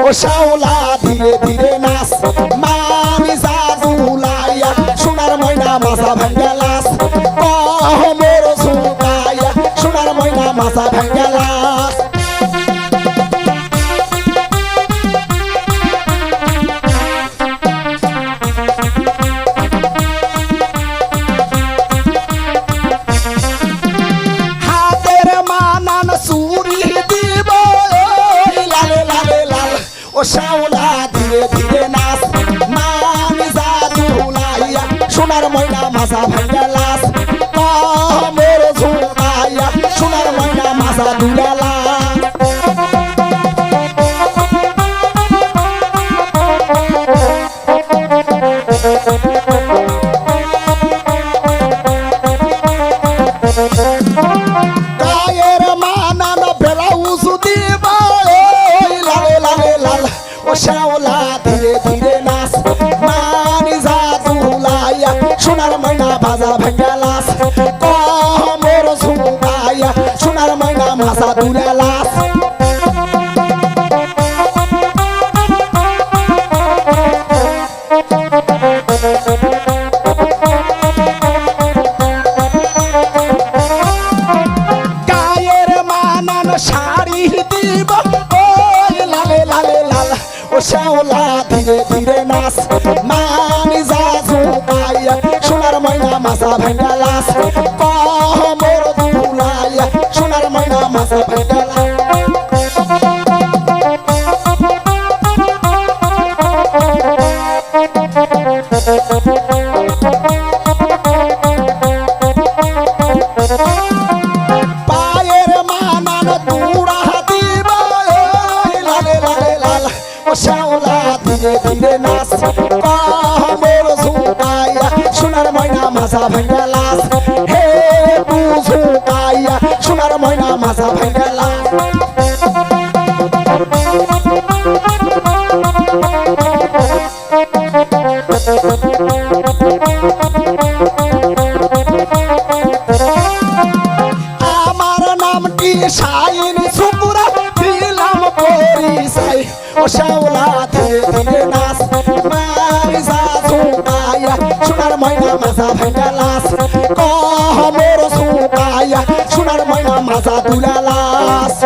ও শাওলা ধীরে ধীরে নাচ মামি জাদুলাইয়া সোনার ময়না মাথা ভাঙ্গা লাস মোর ঝুঁকাইয়া সোনার ময়না মাথা ভাঙ্গা লাস হাতের মানান চুরি দিব লালে লালে লাল ও শাওলা ধীরে ধীরে নাচ মামি জাদুলাইয়া সোনার ময়না মাথা ভাঙ্গা লাস মোর ঝুঁকাইয়া সোনার ময়না মাথা দুলা লাস গায়ের মানান ব্লাউজ দিব লালে লালে লাল ও শাওলা ধীরে ধীরে নাচ মানি জাদুলাইয়া সোনার ময়না বাজা ভাঙ্গা লাস মোর ঝুঁকাইয়া সোনার ময়না মাথা দুলা লাস গায়ের মানান শাড়ি দিব লালে লালে লাল ও শাওলা ধীরে ধীরে নাচ মানি জাদুলাইয়া সোনার ময়না মাথা ভাঙ্গা লাস মোর দুলাইয়া সোনার ময়না মাথা ভাঙ্গা লাস পায়ের মানান তুড়া দিব লালে লালে লাল ও শাওলা ধীরে ধীরে নাচ মোর ঝুঁকাইয়া সোনার ময়না মাথা ভাঙ্গা লাস হে ঝুঁকাইয়া সোনার ময়না মাথা ভাঙ্গা লাস আমার নামটি শাইন সুপুরা দিলাম পরিচয় ও শাওলা ধীরে ধীরে নাচ মারি জাদুলাইয়া সোনার ময়না মাথা ভাঙ্গা লাস মোর ঝুঁকাইয়া সোনার ময়না মাথা দুলা লাস